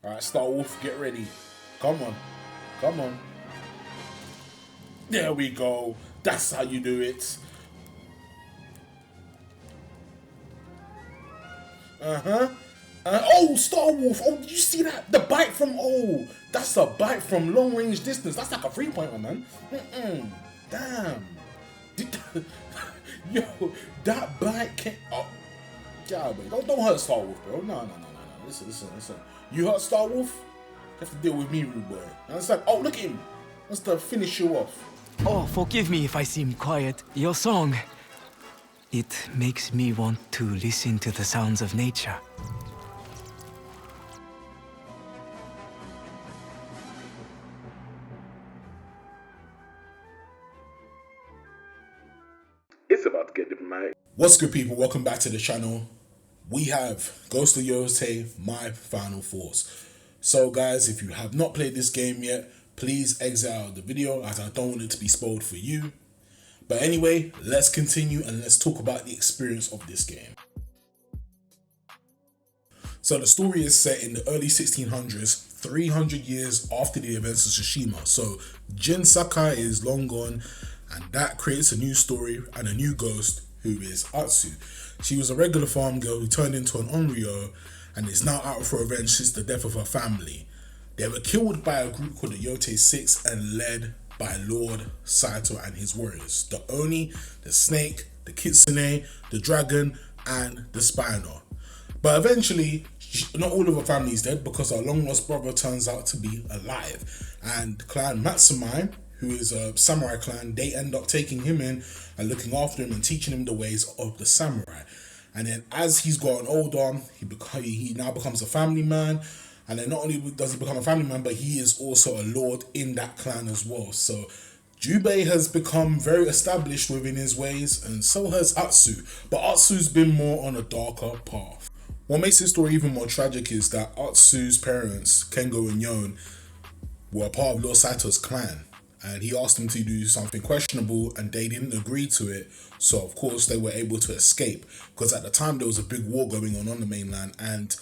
Alright, Star Wolf, get ready. Come on. Come on. There we go. That's how you do it. Oh, Star Wolf. Oh, did you see that? The bite from... Oh, that's a bite from long range distance. That's like a 3-pointer, man. Damn. Yo, that bite can... Oh, yeah, but don't hurt Star Wolf, bro. No. Listen. You hurt Star Wolf, you have to deal with me, rude boy. And it's like, oh, look at him. Wants to finish you off. Oh, forgive me if I seem quiet. Your song, it makes me want to listen to the sounds of nature. It's about to get diplomatic. What's good, people? Welcome back to the channel. We have Ghost of Yōtei, my final thoughts. So guys, if you have not played this game yet, please exit out of the video as I don't want it to be spoiled for you. But anyway, let's continue and let's talk about the experience of this game. So the story is set in the early 1600s, 300 years after the events of Tsushima. So Jin Sakai is long gone, and that creates a new story and a new ghost who is Atsu. She was a regular farm girl who turned into an Onryo and is now out for revenge since the death of her family. They were killed by a group called the Yōtei 6 and led by Lord Saito and his warriors. The Oni, the Snake, the Kitsune, the Dragon, and the Spino. But eventually, not all of her family is dead because her long lost brother turns out to be alive. And clan Matsumai, who is a samurai clan, they end up taking him in and looking after him and teaching him the ways of the samurai. And then as he's gotten older, he now becomes a family man. And then not only does he become a family man, but he is also a lord in that clan as well. So Jubei has become very established within his ways, and so has Atsu. But Atsu's been more on a darker path. What makes this story even more tragic is that Atsu's parents, Kengo and Yon, were part of Lord Saito's clan. And he asked them to do something questionable and they didn't agree to it. So of course they were able to escape. Because at the time there was a big war going on the mainland, and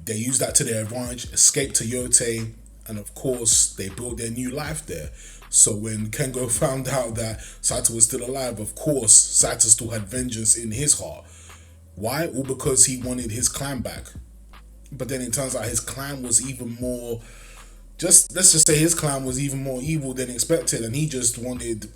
they used that to their advantage, escaped to Yōtei, and of course they built their new life there. So when Kengo found out that Saito was still alive, of course Saito still had vengeance in his heart. Why? All because he wanted his clan back. But then it turns out his clan was even more... let's just say his clan was even more evil than expected, and he just wanted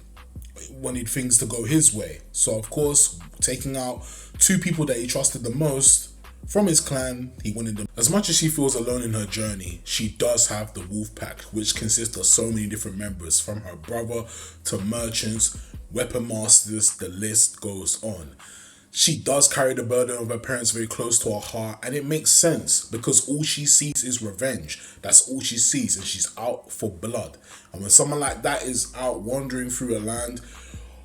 things to go his way. So of course, taking out two people that he trusted the most from his clan, he wanted them. As much as she feels alone in her journey, she does have the wolf pack, which consists of so many different members, from her brother to merchants, weapon masters, the list goes on. She does carry the burden of her parents very close to her heart, and it makes sense because all she sees is revenge. That's all she sees, and she's out for blood. And when someone like that is out wandering through a land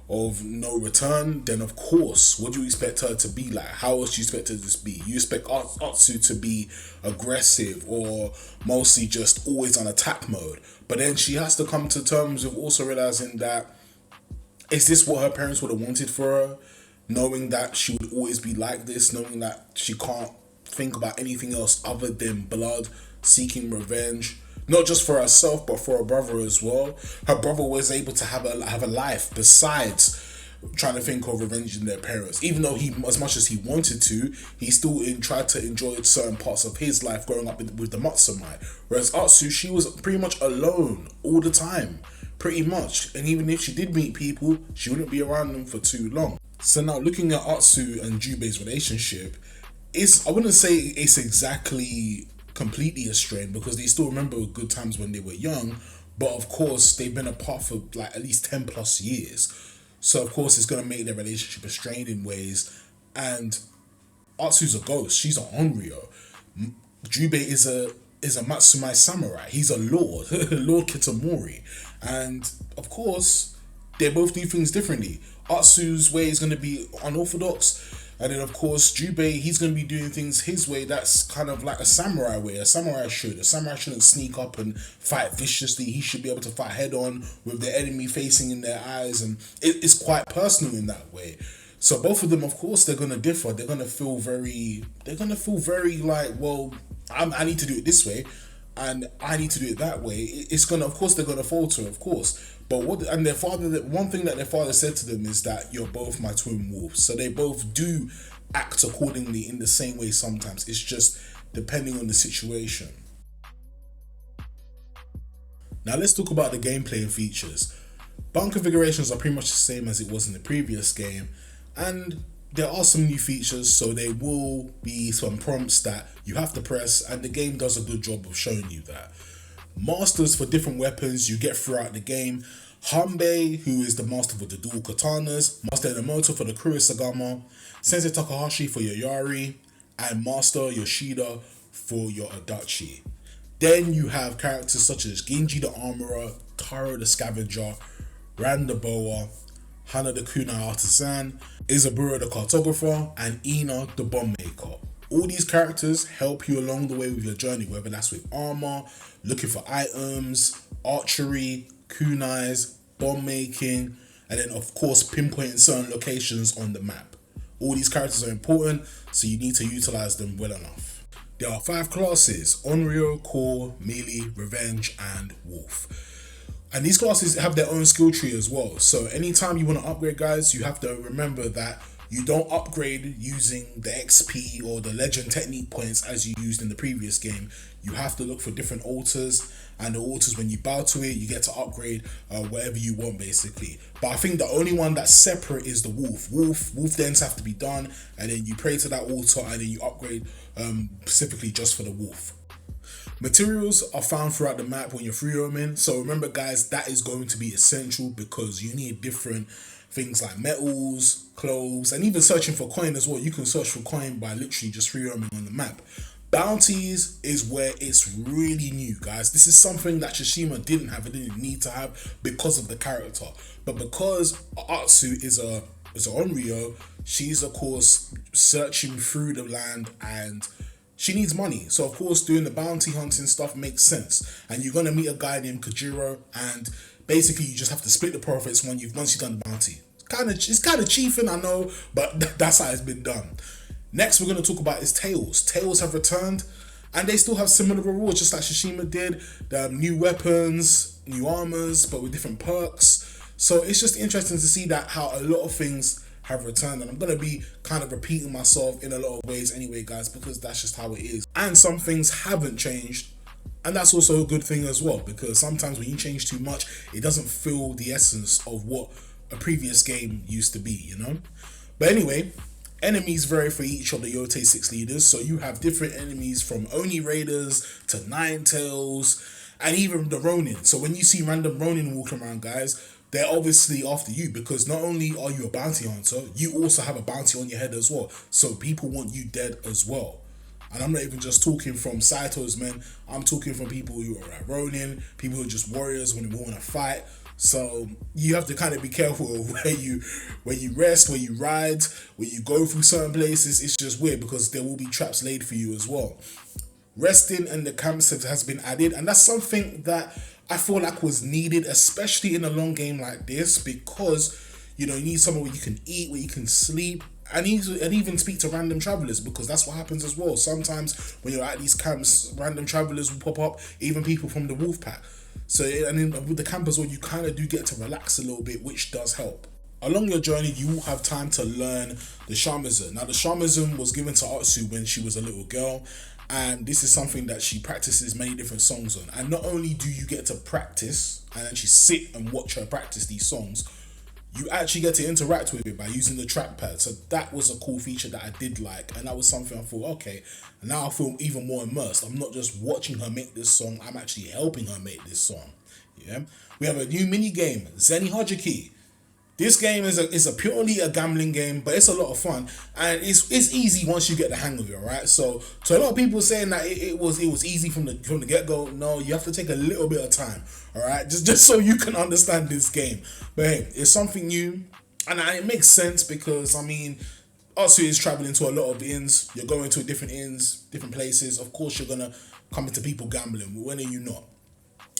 of no return, then of course, what do you expect her to be like? How else do you expect her to be? You expect Atsu to be aggressive or mostly just always on attack mode. But then she has to come to terms with also realizing that, is this what her parents would have wanted for her? Knowing that she would always be like this, knowing that she can't think about anything else other than blood, seeking revenge, not just for herself but for her brother as well. Her brother was able to have a life besides trying to think of revenging their parents. Even though he, as much as he wanted to, he still tried to enjoy certain parts of his life growing up with the Matsumai. Whereas Atsu, she was pretty much alone all the time, pretty much. And even if she did meet people, she wouldn't be around them for too long. So now looking at Atsu and Jubei's relationship, I wouldn't say it's exactly completely a strain because they still remember good times when they were young, but of course they've been apart for like at least 10 plus years. So of course it's going to make their relationship a strain in ways. And Atsu's a ghost, she's an Onryo. Jubei is a Matsumai samurai, he's a lord, Lord Kitamori. And of course they both do things differently. Atsu's way is going to be unorthodox, and then of course Jubei, he's going to be doing things his way. That's kind of like a samurai way. A samurai shouldn't sneak up and fight viciously. He should be able to fight head on with the enemy facing in their eyes, and it's quite personal in that way. So both of them, of course, they're going to differ. They're going to feel very like, well, I need to do it this way, and I need to do it that way. It's gonna, of course, they're gonna falter, of course. But their father, one thing that their father said to them is that you're both my twin wolves. So they both do act accordingly in the same way sometimes. It's just depending on the situation. Now let's talk about the gameplay and features. Bound configurations are pretty much the same as it was in the previous game, and there are some new features, so there will be some prompts that you have to press, and the game does a good job of showing you that. Masters for different weapons you get throughout the game. Hanbei, who is the master for the dual katanas, Master Enomoto for the Kurosagama, Sensei Takahashi for your Yari, and Master Yoshida for your Adachi. Then you have characters such as Genji the Armorer, Taro the Scavenger, Ran the Boa, Hana the Kunai Artisan, Izaburo the Cartographer, and Ina the Bomb Maker. All these characters help you along the way with your journey, whether that's with armor, looking for items, archery, kunais, bomb making, and then of course pinpointing certain locations on the map. All these characters are important, so you need to utilize them well enough. There are 5 classes: Onryo, Core, Melee, Revenge, and Wolf. And these classes have their own skill tree as well. So anytime you want to upgrade, guys, you have to remember that you don't upgrade using the XP or the legend technique points as you used in the previous game. You have to look for different altars, and the altars, when you bow to it, you get to upgrade whatever you want basically. But I think the only one that's separate is the wolf. Wolf dens have to be done, and then you pray to that altar, and then you upgrade specifically just for the wolf. Materials are found throughout the map when you're free roaming, so remember guys, that is going to be essential because you need different things like metals, clothes, and even searching for coin as well. You can search for coin by literally just free roaming on the map. Bounties is where it's really new, guys. This is something that Tsushima didn't have and didn't need to have because of the character. But because Atsu is a Onryo, she's of course searching through the land and she needs money. So of course doing the bounty hunting stuff makes sense. And you're gonna meet a guy named Kojiro, and basically you just have to split the profits once you've done the bounty. It's kind of chiefing, I know, but that's how it's been done. Next, we're going to talk about is Tails. Tails have returned, and they still have similar rewards, just like Tsushima did. They have new weapons, new armors, but with different perks. So it's just interesting to see that how a lot of things have returned, and I'm going to be kind of repeating myself in a lot of ways anyway, guys, because that's just how it is. And some things haven't changed, and that's also a good thing as well, because sometimes when you change too much, it doesn't feel the essence of what a previous game used to be, you know? But anyway, enemies vary for each of the Yōtei 6 leaders, so you have different enemies from Oni Raiders to Ninetales, and even the Ronin. So when you see random Ronin walking around, guys, they're obviously after you, because not only are you a bounty hunter, you also have a bounty on your head as well. So people want you dead as well. And I'm not even just talking from Saito's men, I'm talking from people who are like Ronin, people who are just warriors when they want to fight. So you have to kind of be careful of where you rest, where you ride, where you go through certain places. It's just weird because there will be traps laid for you as well. Resting in the camps has been added, and that's something that I feel like was needed, especially in a long game like this, because you know you need somewhere where you can eat, where you can sleep, and even speak to random travelers, because that's what happens as well. Sometimes when you're at these camps, random travelers will pop up, even people from the wolf pack. So, and then with the camp as well, you kind of do get to relax a little bit, which does help. Along your journey, you will have time to learn the shamisen. Now, the shamisen was given to Atsu when she was a little girl, and this is something that she practices many different songs on. And not only do you get to practice and actually sit and watch her practice these songs, you actually get to interact with it by using the trackpad. So that was a cool feature that I did like, and that was something I thought, okay, now I feel even more immersed. I'm not just watching her make this song, I'm actually helping her make this song. Yeah, we have a new mini game, Zeni Hajiki. This game is a purely a gambling game, but it's a lot of fun, and it's easy once you get the hang of it, right? So a lot of people saying that it was easy from the get go. No, you have to take a little bit of time, all right, just so you can understand this game. But hey, it's something new, and it makes sense because I mean, Atsu is traveling to a lot of inns. You're going to different inns, different places. Of course, you're gonna come into people gambling. When are you not?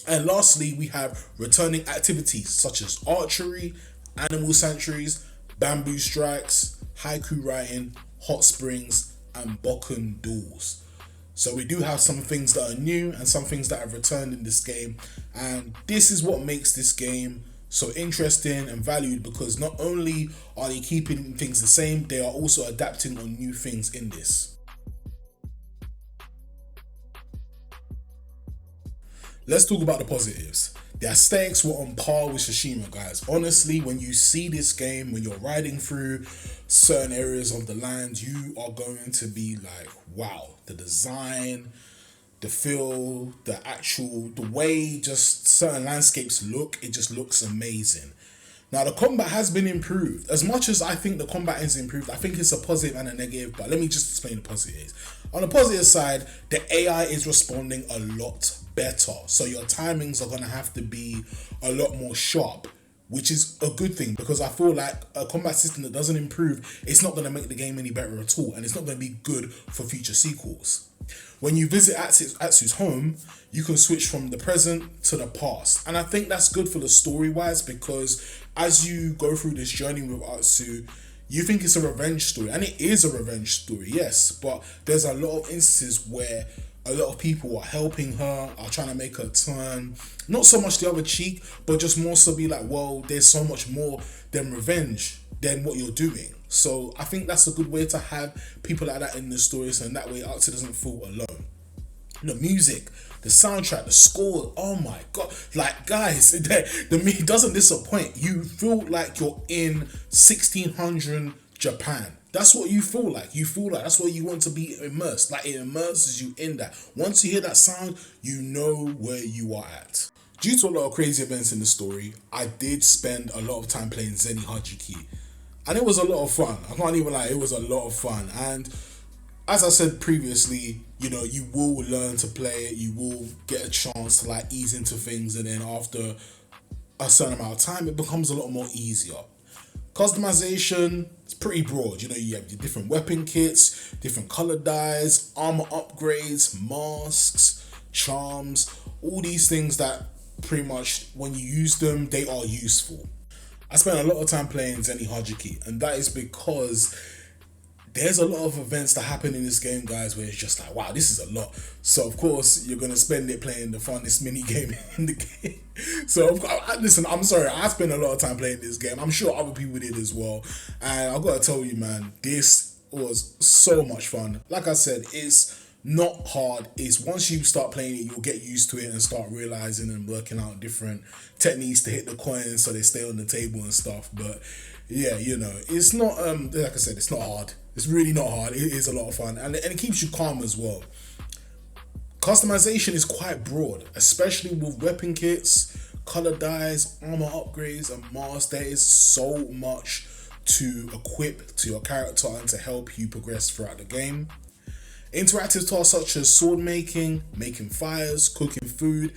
And lastly, we have returning activities such as archery, animal sanctuaries, bamboo strikes, haiku writing, hot springs, and bokken duels. So we do have some things that are new and some things that have returned in this game, and this is what makes this game so interesting and valued, because not only are they keeping things the same, they are also adapting on new things in this. Let's talk about the positives. The aesthetics were on par with Tsushima, guys. Honestly, when you see this game, when you're riding through certain areas of the land, you are going to be like, wow, the design, the feel, the way just certain landscapes look, it just looks amazing. Now, the combat has been improved. As much as I think the combat is improved, I think it's a positive and a negative, but let me just explain the positives. On the positive side, the AI is responding a lot better. So your timings are going to have to be a lot more sharp, which is a good thing, because I feel like a combat system that doesn't improve, it's not going to make the game any better at all, and it's not going to be good for future sequels. When you visit Atsu's home, you can switch from the present to the past. And I think that's good for the story-wise, because as you go through this journey with Atsu, you think it's a revenge story. And it is a revenge story, yes. But there's a lot of instances where a lot of people are helping her, are trying to make her turn, not so much the other cheek, but just more so be like, well, there's so much more than revenge than what you're doing. So I think that's a good way to have people like that in the story, so in that way Atsu doesn't feel alone. The music, the soundtrack, the score, oh my god, like guys, it doesn't disappoint. You feel like you're in 1600 Japan. That's what you feel like. You feel like that's where you want to be immersed. Like, it immerses you in that. Once you hear that sound, you know where you are at. Due to a lot of crazy events in the story, I did spend a lot of time playing Zeni Hajiki. And it was a lot of fun. I can't even lie, it was a lot of fun. And as I said previously, you will learn to play it. You will get a chance to like ease into things. And then after a certain amount of time, it becomes a lot more easier. Customization is pretty broad. You have your different weapon kits, different color dyes, armor upgrades, masks, charms, all these things that pretty much when you use them, they are useful. I spent a lot of time playing Zeni Hajiki, and that is because there's a lot of events that happen in this game, guys, where it's just like, wow, this is a lot. So of course you're gonna spend it playing the funnest mini game in the game. So listen, I'm sorry, I spent a lot of time playing this game. I'm sure other people did as well, and I've got to tell you, man, this was so much fun. Like I said, it's not hard. It's once you start playing it, you'll get used to it and start realizing and working out different techniques to hit the coins so they stay on the table and stuff. But yeah, it's not like I said, it's not hard. It's really not hard. It is a lot of fun, and it keeps you calm as well. Customization is quite broad, especially with weapon kits, color dyes, armor upgrades, and masks. There is so much to equip to your character and to help you progress throughout the game. Interactive tasks such as sword making, making fires, cooking food,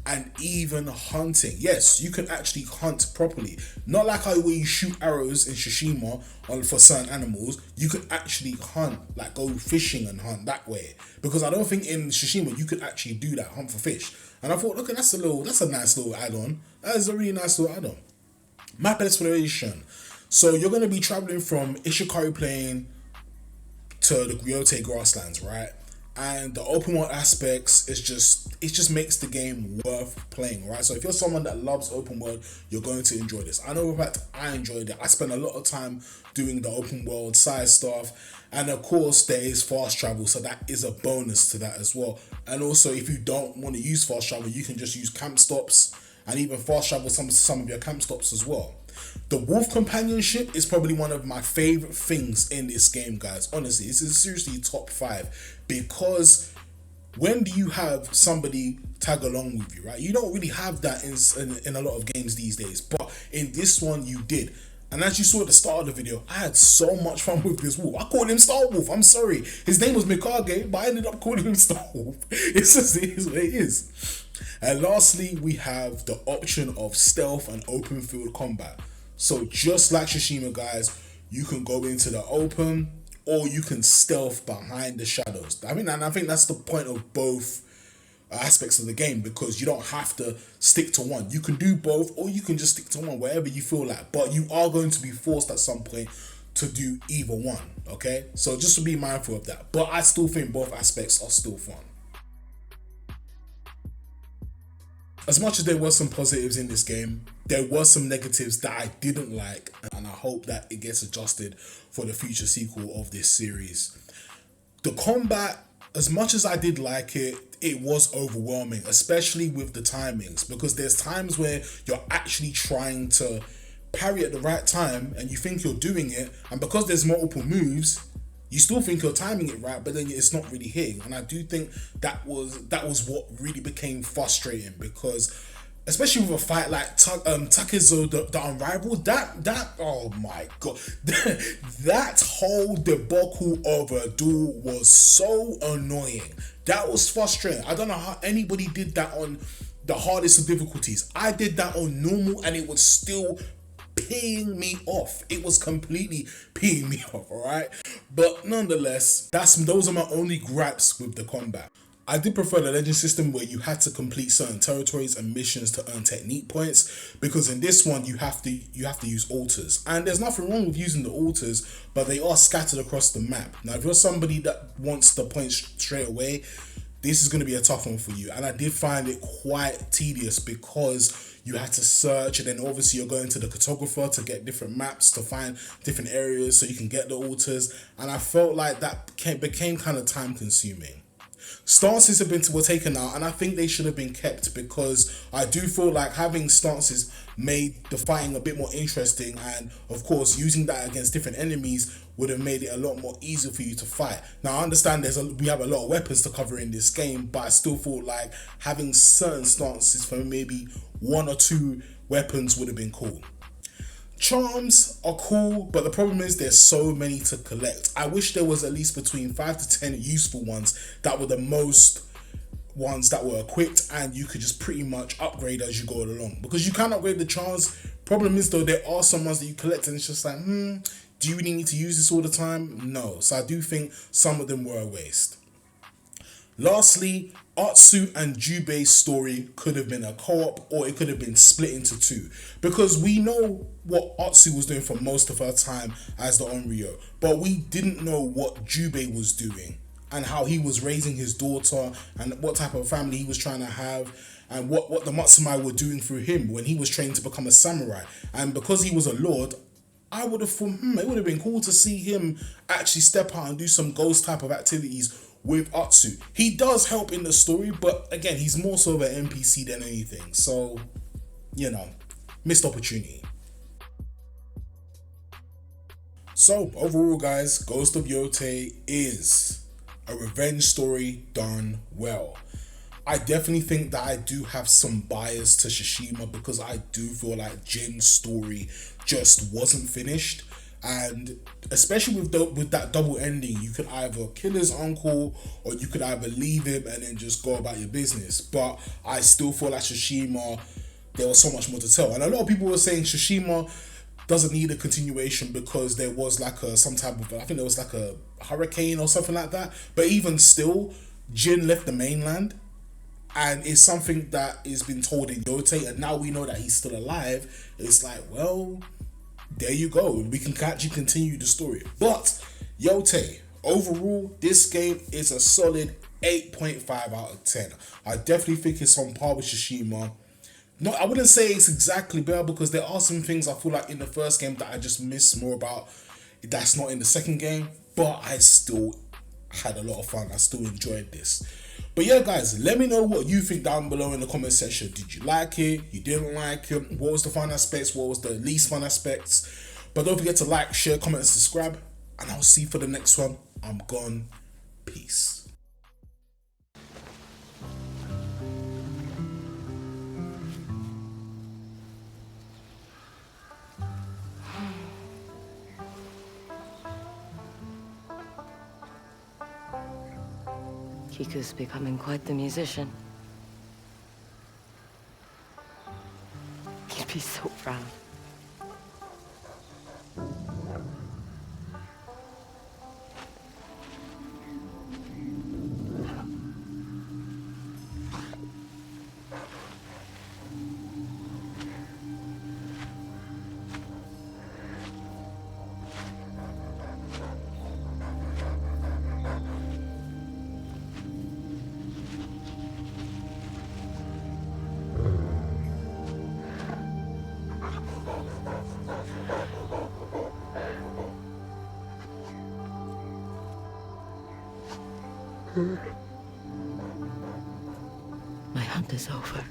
and even hunting. Yes, you can actually hunt properly. Not like how where you shoot arrows in Tsushima for certain animals. You could actually hunt, like go fishing and hunt that way. Because I don't think in Tsushima you could actually do that, hunt for fish. And I thought, okay, that's a nice little add-on. That is a really nice little add-on. Map exploration. So you're going to be traveling from Ishikari Plain to the Yōtei grasslands, right? And the open world aspects it just makes the game worth playing, right? So if you're someone that loves open world, you're going to enjoy this. I know, in fact, I enjoyed it. I spent a lot of time doing the open world side stuff, and of course there is fast travel, so that is a bonus to that as well. And also, if you don't want to use fast travel, you can just use camp stops and even fast travel some of your camp stops as well. The wolf companionship is probably one of my favorite things in this game, guys. Honestly, this is seriously top 5, because when do you have somebody tag along with you, right? You don't really have that in a lot of games these days, but in this one you did. And as you saw at the start of the video, I had so much fun with this wolf. I called him Star Wolf. I'm sorry, his name was Mikage, but I ended up calling him Star Wolf. It's just, it is what it is. And lastly, we have the option of stealth and open field combat. So just like Tsushima, guys, you can go into the open or you can stealth behind the shadows. I think that's the point of both aspects of the game, because you don't have to stick to one. You can do both, or you can just stick to one, wherever you feel like. But you are going to be forced at some point to do either one, okay? So just to be mindful of that. But I still think both aspects are still fun. As much as there were some positives in this game, there were some negatives that I didn't like, and I hope that it gets adjusted for the future sequel of this series. The combat, as much as I did like it, it was overwhelming, especially with the timings, because there's times where you're actually trying to parry at the right time and you think you're doing it, and because there's multiple moves, you still think you're timing it right, but then it's not really hitting. And I do think that was what really became frustrating, because especially with a fight like Takezo the Unrivaled, that oh my god, that whole debacle of a duel was so annoying. That was frustrating. I don't know how anybody did that on the hardest of difficulties. I did that on normal and it was still peeing me off. It was completely peeing me off, alright? But nonetheless, those are my only gripes with the combat. I did prefer the legend system where you had to complete certain territories and missions to earn technique points, because in this one you have to use altars. And there's nothing wrong with using the altars, but they are scattered across the map. Now if you're somebody that wants the points straight away, this is going to be a tough one for you. And I did find it quite tedious because you had to search, and then obviously you're going to the cartographer to get different maps to find different areas so you can get the altars, and I felt like that became kind of time consuming. Stances were taken out, and I think they should have been kept, because I do feel like having stances made the fighting a bit more interesting, and of course using that against different enemies would have made it a lot more easier for you to fight. Now I understand we have a lot of weapons to cover in this game, but I still feel like having certain stances for maybe 1 or 2 weapons would have been cool. Charms are cool, but the problem is there's so many to collect. I wish there was at least between 5 to 10 useful ones that were the most ones that were equipped, and you could just pretty much upgrade as you go along, because you can upgrade the charms. Problem is though, there are some ones that you collect and it's just like, do you really need to use this all the time? No. So I do think some of them were a waste. Lastly, Atsu and Jubei's story could have been a co-op, or it could have been split into 2, because we know what Atsu was doing for most of her time as the Onryo, but we didn't know what Jubei was doing and how he was raising his daughter and what type of family he was trying to have, and what the Matsumai were doing through him when he was trained to become a samurai. And because he was a lord, I would have thought it would have been cool to see him actually step out and do some ghost type of activities with Atsu. He does help in the story, but again, he's more so of an NPC than anything. So, missed opportunity. So, overall guys, Ghost of Yōtei is a revenge story done well. I definitely think that I do have some bias to Tsushima, because I do feel like Jin's story just wasn't finished. And especially with that double ending, you could either kill his uncle or you could either leave him and then just go about your business. But I still feel like Tsushima, there was so much more to tell. And a lot of people were saying Tsushima doesn't need a continuation because there was like I think there was like a hurricane or something like that. But even still, Jin left the mainland, and it's something that is been told in Yōtei, and now we know that he's still alive. It's like, well, there you go. We can actually continue the story. But Yōtei, overall, this game is a solid 8.5 out of 10. I definitely think it's on par with Tsushima. No, I wouldn't say it's exactly better, because there are some things I feel like in the first game that I just miss more about that's not in the second game, but I still had a lot of fun. I still enjoyed this. But yeah, guys, let me know what you think down below in the comment section. Did you like it? You didn't like it? What was the fun aspects? What was the least fun aspects? But don't forget to like, share, comment, and subscribe. And I'll see you for the next one. I'm gone. Peace. Kiku's becoming quite the musician. He'd be so proud. My hunt is over.